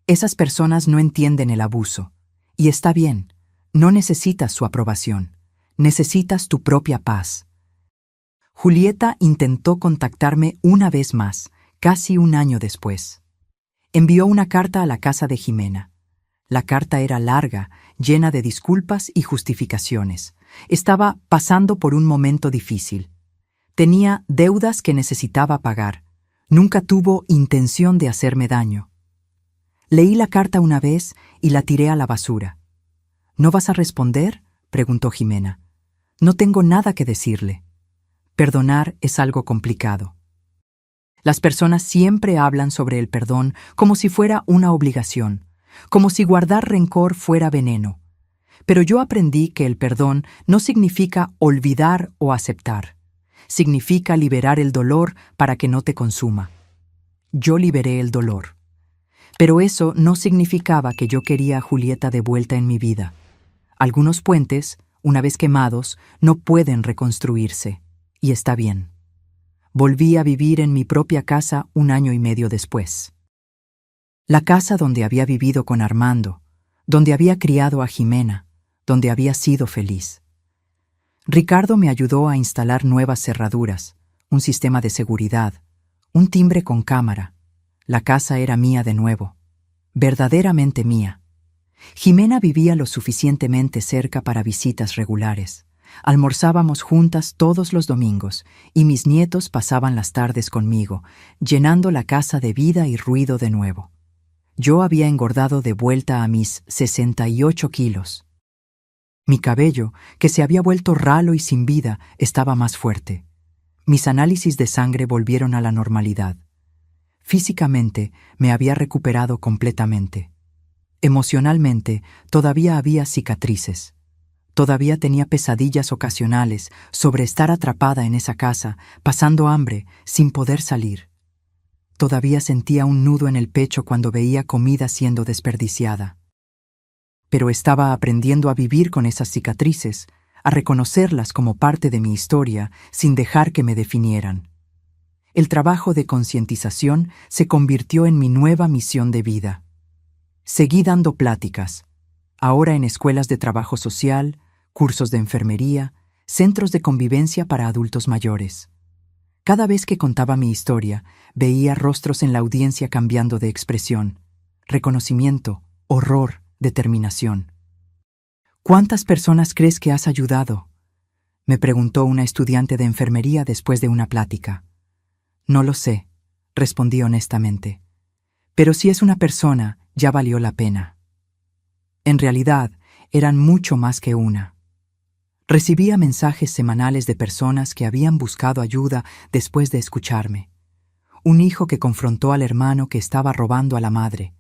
Esas personas no entienden el abuso, y está bien, no necesitas su aprobación, necesitas tu propia paz. Julieta intentó contactarme una vez más, casi un año después. Envió una carta a la casa de Jimena. La carta era larga, llena de disculpas y justificaciones. Estaba pasando por un momento difícil. Tenía deudas que necesitaba pagar. Nunca tuvo intención de hacerme daño. Leí la carta una vez y la tiré a la basura. ¿No vas a responder?, preguntó Jimena. No tengo nada que decirle. Perdonar es algo complicado. Las personas siempre hablan sobre el perdón como si fuera una obligación, como si guardar rencor fuera veneno. Pero yo aprendí que el perdón no significa olvidar o aceptar. Significa liberar el dolor para que no te consuma. Yo liberé el dolor. Pero eso no significaba que yo quería a Julieta de vuelta en mi vida. Algunos puentes, una vez quemados, no pueden reconstruirse, y está bien. Volví a vivir en mi propia casa 1 año y medio después. La casa donde había vivido con Armando, donde había criado a Jimena, donde había sido feliz. Ricardo me ayudó a instalar nuevas cerraduras, un sistema de seguridad, un timbre con cámara. La casa era mía de nuevo, verdaderamente mía. Jimena vivía lo suficientemente cerca para visitas regulares. Almorzábamos juntas todos los domingos y mis nietos pasaban las tardes conmigo, llenando la casa de vida y ruido de nuevo. Yo había engordado de vuelta a mis 68 kilos. Mi cabello, que se había vuelto ralo y sin vida, estaba más fuerte. Mis análisis de sangre volvieron a la normalidad. Físicamente me había recuperado completamente. Emocionalmente todavía había cicatrices. Todavía tenía pesadillas ocasionales sobre estar atrapada en esa casa, pasando hambre, sin poder salir. Todavía sentía un nudo en el pecho cuando veía comida siendo desperdiciada. Pero estaba aprendiendo a vivir con esas cicatrices, a reconocerlas como parte de mi historia sin dejar que me definieran. El trabajo de concientización se convirtió en mi nueva misión de vida. Seguí dando pláticas, ahora en escuelas de trabajo social, cursos de enfermería, centros de convivencia para adultos mayores. Cada vez que contaba mi historia, veía rostros en la audiencia cambiando de expresión. Reconocimiento, horror, determinación. ¿Cuántas personas crees que has ayudado?, me preguntó una estudiante de enfermería después de una plática. No lo sé, respondí honestamente. Pero si es una persona, ya valió la pena. En realidad, eran mucho más que una. Recibía mensajes semanales de personas que habían buscado ayuda después de escucharme. Un hijo que confrontó al hermano que estaba robando a la madre.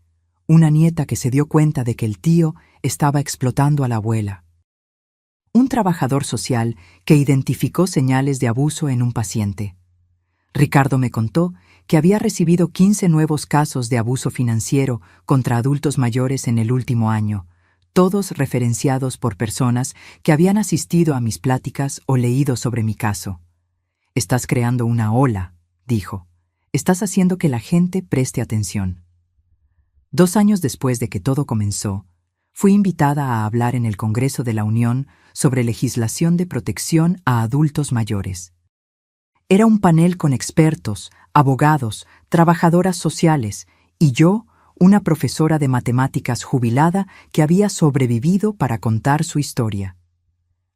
Una nieta que se dio cuenta de que el tío estaba explotando a la abuela. Un trabajador social que identificó señales de abuso en un paciente. Ricardo me contó que había recibido 15 nuevos casos de abuso financiero contra adultos mayores en el último año, todos referenciados por personas que habían asistido a mis pláticas o leído sobre mi caso. Estás creando una ola, dijo. Estás haciendo que la gente preste atención. 2 años después de que todo comenzó, fui invitada a hablar en el Congreso de la Unión sobre legislación de protección a adultos mayores. Era un panel con expertos, abogados, trabajadoras sociales y yo, una profesora de matemáticas jubilada que había sobrevivido para contar su historia.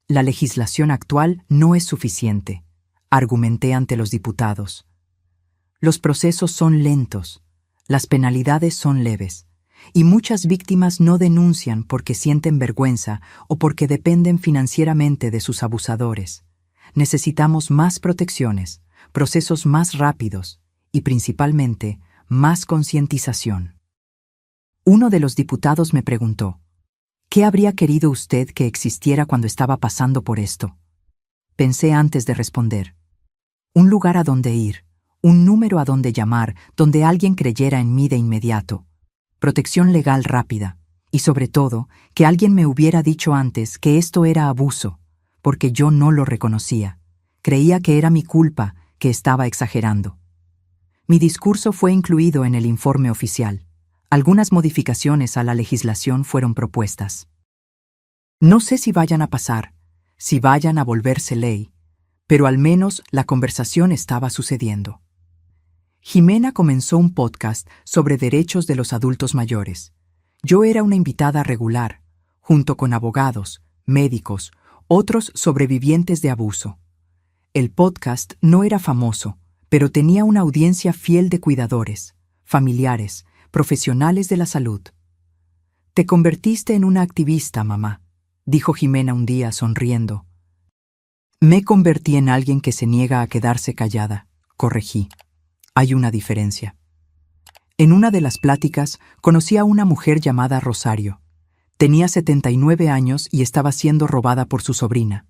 La legislación actual no es suficiente, argumenté ante los diputados. Los procesos son lentos, las penalidades son leves, y muchas víctimas no denuncian porque sienten vergüenza o porque dependen financieramente de sus abusadores. Necesitamos más protecciones, procesos más rápidos y, principalmente, más concientización. Uno de los diputados me preguntó, ¿qué habría querido usted que existiera cuando estaba pasando por esto? Pensé antes de responder. Un lugar a donde ir, un número a donde llamar, donde alguien creyera en mí de inmediato. Protección legal rápida. Y sobre todo, que alguien me hubiera dicho antes que esto era abuso, porque yo no lo reconocía. Creía que era mi culpa, que estaba exagerando. Mi discurso fue incluido en el informe oficial. Algunas modificaciones a la legislación fueron propuestas. No sé si vayan a pasar, si vayan a volverse ley, pero al menos la conversación estaba sucediendo. Jimena comenzó un podcast sobre derechos de los adultos mayores. Yo era una invitada regular, junto con abogados, médicos, otros sobrevivientes de abuso. El podcast no era famoso, pero tenía una audiencia fiel de cuidadores, familiares, profesionales de la salud. Te convertiste en una activista, mamá, dijo Jimena un día sonriendo. Me convertí en alguien que se niega a quedarse callada, corregí. Hay una diferencia. En una de las pláticas conocí a una mujer llamada Rosario. Tenía 79 años y estaba siendo robada por su sobrina.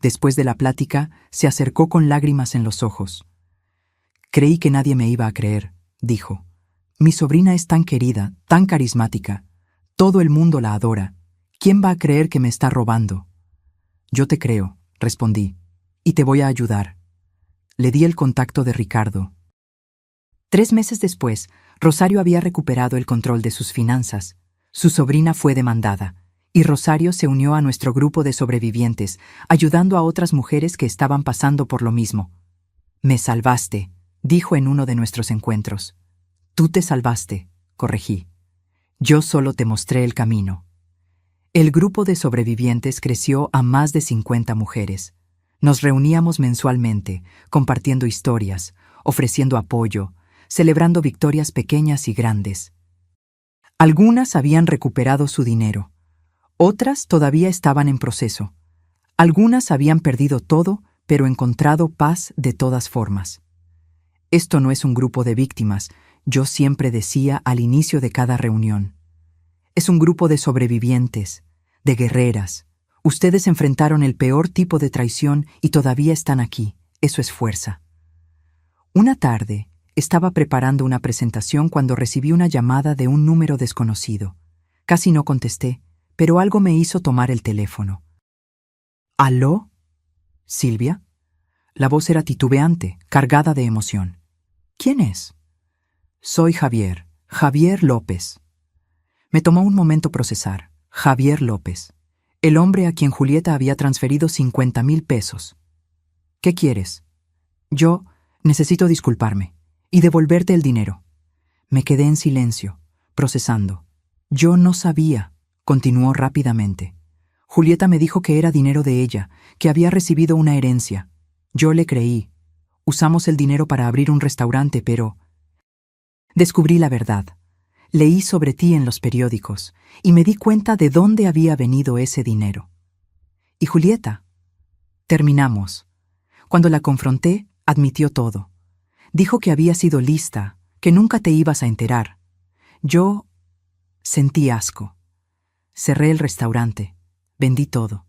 Después de la plática, se acercó con lágrimas en los ojos. Creí que nadie me iba a creer, dijo. Mi sobrina es tan querida, tan carismática. Todo el mundo la adora. ¿Quién va a creer que me está robando? Yo te creo, respondí, y te voy a ayudar. Le di el contacto de Ricardo. 3 meses después, Rosario había recuperado el control de sus finanzas. Su sobrina fue demandada, y Rosario se unió a nuestro grupo de sobrevivientes, ayudando a otras mujeres que estaban pasando por lo mismo. Me salvaste, dijo en uno de nuestros encuentros. Tú te salvaste, corregí. Yo solo te mostré el camino. El grupo de sobrevivientes creció a más de 50 mujeres. Nos reuníamos mensualmente, compartiendo historias, ofreciendo apoyo, celebrando victorias pequeñas y grandes. Algunas habían recuperado su dinero. Otras todavía estaban en proceso. Algunas habían perdido todo, pero encontrado paz de todas formas. Esto no es un grupo de víctimas, yo siempre decía al inicio de cada reunión. Es un grupo de sobrevivientes, de guerreras. Ustedes enfrentaron el peor tipo de traición y todavía están aquí. Eso es fuerza. Una tarde, estaba preparando una presentación cuando recibí una llamada de un número desconocido. Casi no contesté, pero algo me hizo tomar el teléfono. ¿Aló? ¿Silvia? La voz era titubeante, cargada de emoción. ¿Quién es? Soy Javier, Javier López. Me tomó un momento procesar. Javier López, el hombre a quien Julieta había transferido 50,000 pesos. ¿Qué quieres? Yo necesito disculparme y devolverte el dinero. Me quedé en silencio, procesando. Yo no sabía, continuó rápidamente. Julieta me dijo que era dinero de ella, que había recibido una herencia. Yo le creí. Usamos el dinero para abrir un restaurante, pero... Descubrí la verdad. Leí sobre ti en los periódicos y me di cuenta de dónde había venido ese dinero. ¿Y Julieta? Terminamos. Cuando la confronté, admitió todo. Dijo que había sido lista, que nunca te ibas a enterar. Yo sentí asco. Cerré el restaurante. Vendí todo.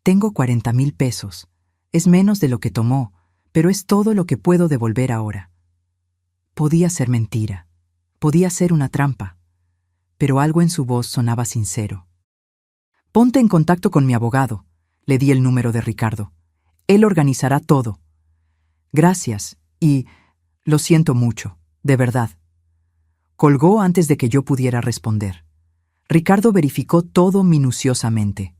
Tengo 40,000 pesos. Es menos de lo que tomó, pero es todo lo que puedo devolver ahora. Podía ser mentira. Podía ser una trampa. Pero algo en su voz sonaba sincero. Ponte en contacto con mi abogado. Le di el número de Ricardo. Él organizará todo. Gracias, y lo siento mucho, de verdad. Colgó antes de que yo pudiera responder. Ricardo verificó todo minuciosamente.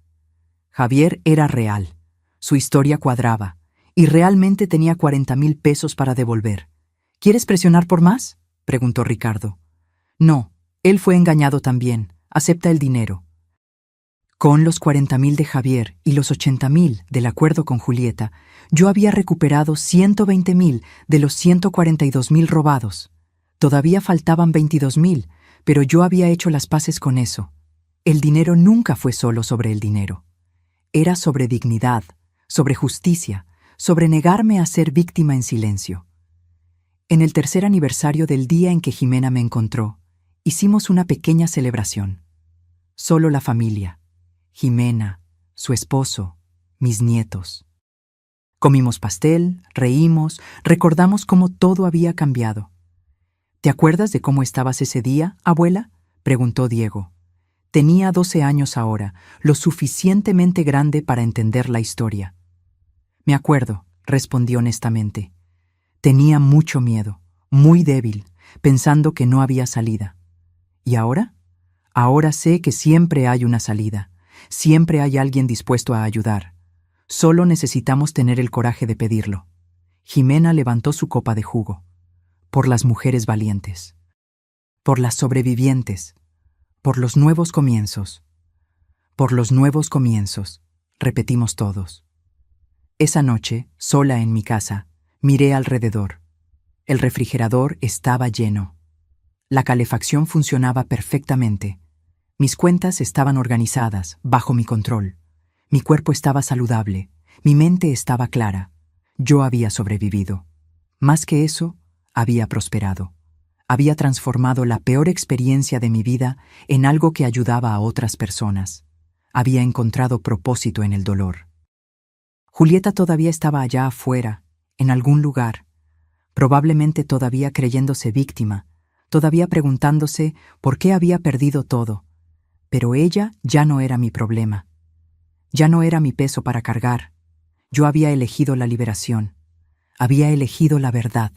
Javier era real. Su historia cuadraba, y realmente tenía 40,000 pesos para devolver. ¿Quieres presionar por más?, preguntó Ricardo. No, él fue engañado también. Acepta el dinero. Con los 40,000 de Javier y los 80,000 del acuerdo con Julieta, yo había recuperado 120,000 de los 142,000 robados. Todavía faltaban 22,000, pero yo había hecho las paces con eso. El dinero nunca fue solo sobre el dinero. Era sobre dignidad, sobre justicia, sobre negarme a ser víctima en silencio. En el tercer aniversario del día en que Jimena me encontró, hicimos una pequeña celebración. Solo la familia. Jimena, su esposo, mis nietos. Comimos pastel, reímos, recordamos cómo todo había cambiado. ¿Te acuerdas de cómo estabas ese día, abuela?, preguntó Diego. Tenía 12 años ahora, lo suficientemente grande para entender la historia. Me acuerdo, respondí honestamente. Tenía mucho miedo, muy débil, pensando que no había salida. ¿Y ahora? Ahora sé que siempre hay una salida. Siempre hay alguien dispuesto a ayudar. Solo necesitamos tener el coraje de pedirlo. Jimena levantó su copa de jugo. Por las mujeres valientes. Por las sobrevivientes. Por los nuevos comienzos. Por los nuevos comienzos, repetimos todos. Esa noche, sola en mi casa, miré alrededor. El refrigerador estaba lleno. La calefacción funcionaba perfectamente. Mis cuentas estaban organizadas, bajo mi control. Mi cuerpo estaba saludable, mi mente estaba clara. Yo había sobrevivido. Más que eso, había prosperado. Había transformado la peor experiencia de mi vida en algo que ayudaba a otras personas. Había encontrado propósito en el dolor. Julieta todavía estaba allá afuera, en algún lugar, probablemente todavía creyéndose víctima, todavía preguntándose por qué había perdido todo. Pero ella ya no era mi problema. Ya no era mi peso para cargar. Yo había elegido la liberación. Había elegido la verdad.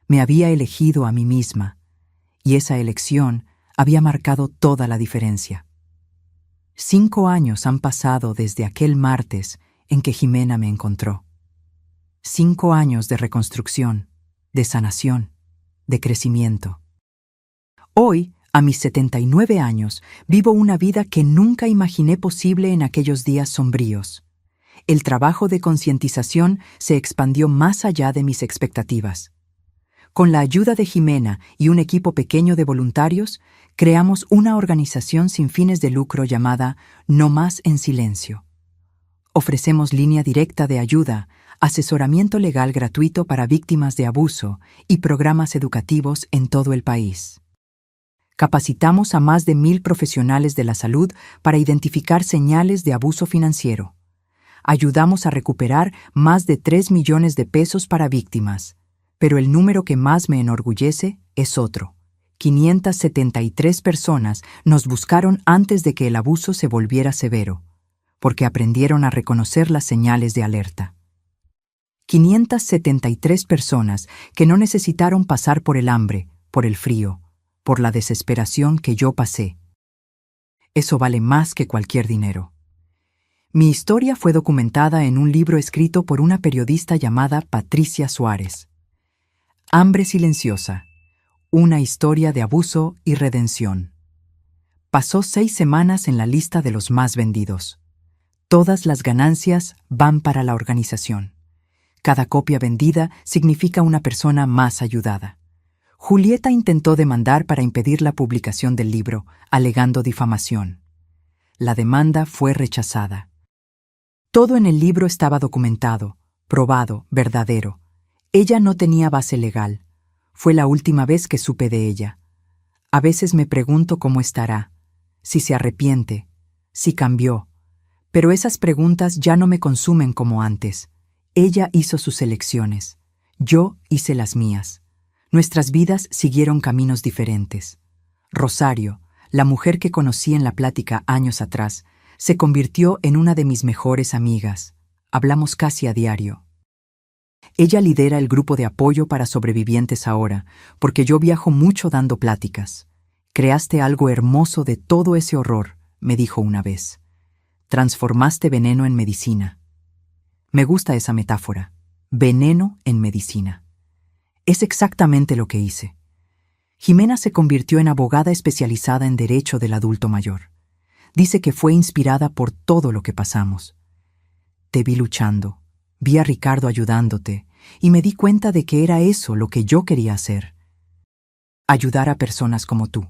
Me había elegido a mí misma. Y esa elección había marcado toda la diferencia. 5 años han pasado desde aquel martes en que Jimena me encontró. 5 años de reconstrucción, de sanación, de crecimiento. Hoy, a mis 79 años, vivo una vida que nunca imaginé posible en aquellos días sombríos. El trabajo de concientización se expandió más allá de mis expectativas. Con la ayuda de Jimena y un equipo pequeño de voluntarios, creamos una organización sin fines de lucro llamada No Más en Silencio. Ofrecemos línea directa de ayuda, asesoramiento legal gratuito para víctimas de abuso y programas educativos en todo el país. Capacitamos a más de 1,000 profesionales de la salud para identificar señales de abuso financiero. Ayudamos a recuperar más de 3 millones de pesos para víctimas. Pero el número que más me enorgullece es otro. 573 personas nos buscaron antes de que el abuso se volviera severo, porque aprendieron a reconocer las señales de alerta. 573 personas que no necesitaron pasar por el hambre, por el frío, por la desesperación que yo pasé. Eso vale más que cualquier dinero. Mi historia fue documentada en un libro escrito por una periodista llamada Patricia Suárez. Hambre silenciosa. Una historia de abuso y redención. Pasó 6 semanas en la lista de los más vendidos. Todas las ganancias van para la organización. Cada copia vendida significa una persona más ayudada. Julieta intentó demandar para impedir la publicación del libro, alegando difamación. La demanda fue rechazada. Todo en el libro estaba documentado, probado, verdadero. Ella no tenía base legal. Fue la última vez que supe de ella. A veces me pregunto cómo estará. si se arrepiente, si cambió. Pero esas preguntas ya no me consumen como antes. Ella hizo sus elecciones. Yo hice las mías. Nuestras vidas siguieron caminos diferentes. Rosario, la mujer que conocí en la plática años atrás, se convirtió en una de mis mejores amigas. Hablamos casi a diario. Ella lidera el grupo de apoyo para sobrevivientes ahora, porque yo viajo mucho dando pláticas. Creaste algo hermoso de todo ese horror, me dijo una vez. Transformaste veneno en medicina. Me gusta esa metáfora. Veneno en medicina. Es exactamente lo que hice. Jimena se convirtió en abogada especializada en derecho del adulto mayor. Dice que fue inspirada por todo lo que pasamos. Te vi luchando, vi a Ricardo ayudándote, y me di cuenta de que era eso lo que yo quería hacer. Ayudar a personas como tú.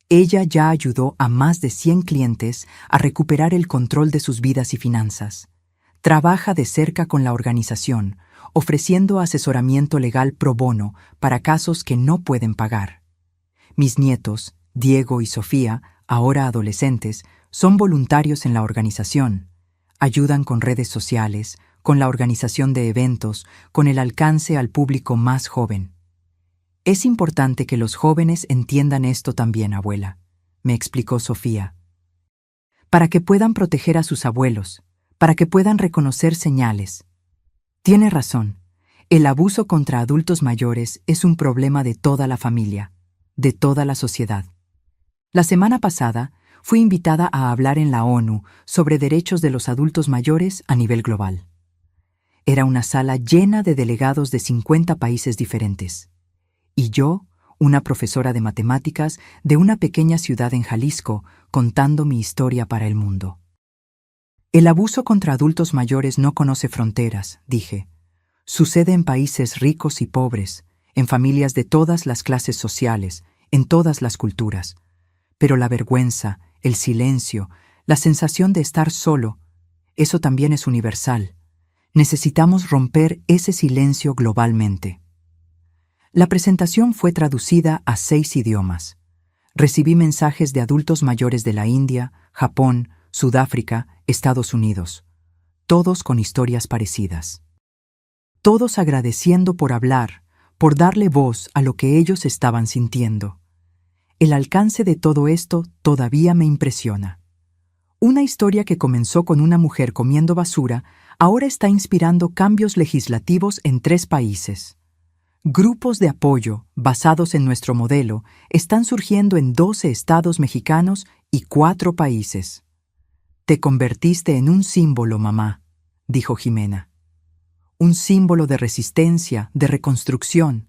Ella ya ayudó a más de 100 clientes a recuperar el control de sus vidas y finanzas. Trabaja de cerca con la organización, ofreciendo asesoramiento legal pro bono para casos que no pueden pagar. Mis nietos, Diego y Sofía, ahora adolescentes, son voluntarios en la organización. Ayudan con redes sociales, con la organización de eventos, con el alcance al público más joven. Es importante que los jóvenes entiendan esto también, abuela, me explicó Sofía. Para que puedan proteger a sus abuelos, para que puedan reconocer señales. Tiene razón, el abuso contra adultos mayores es un problema de toda la familia, de toda la sociedad. La semana pasada fui invitada a hablar en la ONU sobre derechos de los adultos mayores a nivel global. Era una sala llena de delegados de 50 países diferentes. Y yo, una profesora de matemáticas de una pequeña ciudad en Jalisco, contando mi historia para el mundo. El abuso contra adultos mayores no conoce fronteras, dije. Sucede en países ricos y pobres, en familias de todas las clases sociales, en todas las culturas. Pero la vergüenza, el silencio, la sensación de estar solo, eso también es universal. Necesitamos romper ese silencio globalmente. La presentación fue traducida a 6 idiomas. Recibí mensajes de adultos mayores de la India, Japón, Sudáfrica, Estados Unidos, todos con historias parecidas. Todos agradeciendo por hablar, por darle voz a lo que ellos estaban sintiendo. El alcance de todo esto todavía me impresiona. Una historia que comenzó con una mujer comiendo basura ahora está inspirando cambios legislativos en 3 países. Grupos de apoyo, basados en nuestro modelo, están surgiendo en 12 estados mexicanos y 4 países. Te convertiste en un símbolo, mamá, dijo Jimena. Un símbolo de resistencia, de reconstrucción.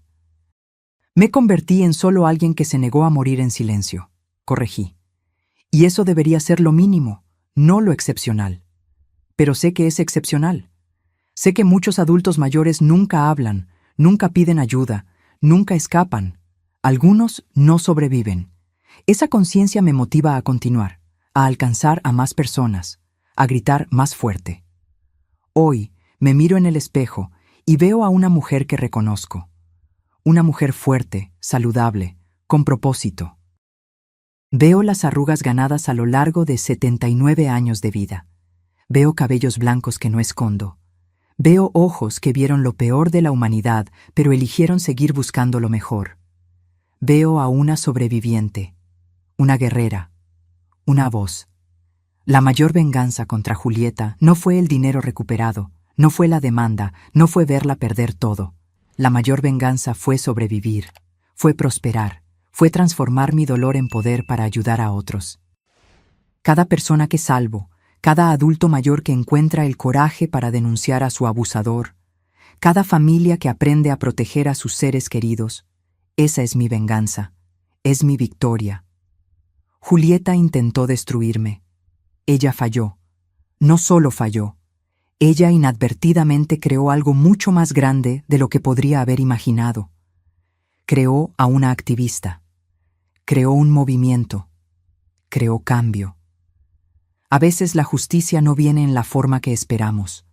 Me convertí en solo alguien que se negó a morir en silencio, corregí. Y eso debería ser lo mínimo, no lo excepcional. Pero sé que es excepcional. Sé que muchos adultos mayores nunca hablan, nunca piden ayuda, nunca escapan. Algunos no sobreviven. Esa conciencia me motiva a continuar, a alcanzar a más personas, a gritar más fuerte. Hoy me miro en el espejo y veo a una mujer que reconozco. Una mujer fuerte, saludable, con propósito. Veo las arrugas ganadas a lo largo de 79 años de vida. Veo cabellos blancos que no escondo. Veo ojos que vieron lo peor de la humanidad, pero eligieron seguir buscando lo mejor. Veo a una sobreviviente, una guerrera, una voz. La mayor venganza contra Julieta no fue el dinero recuperado, no fue la demanda, no fue verla perder todo. La mayor venganza fue sobrevivir, fue prosperar, fue transformar mi dolor en poder para ayudar a otros. Cada persona que salvo, cada adulto mayor que encuentra el coraje para denunciar a su abusador, cada familia que aprende a proteger a sus seres queridos, esa es mi venganza, es mi victoria. Julieta intentó destruirme. Ella falló. No solo falló. Ella inadvertidamente creó algo mucho más grande de lo que podría haber imaginado. Creó a una activista. Creó un movimiento. Creó cambio. A veces la justicia no viene en la forma que esperamos.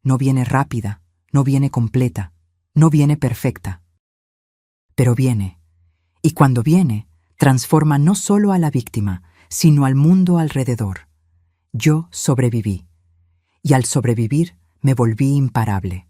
No viene rápida, no viene completa, no viene perfecta. Pero viene. Y cuando viene, transforma no solo a la víctima, sino al mundo alrededor. Yo sobreviví. Y al sobrevivir me volví imparable.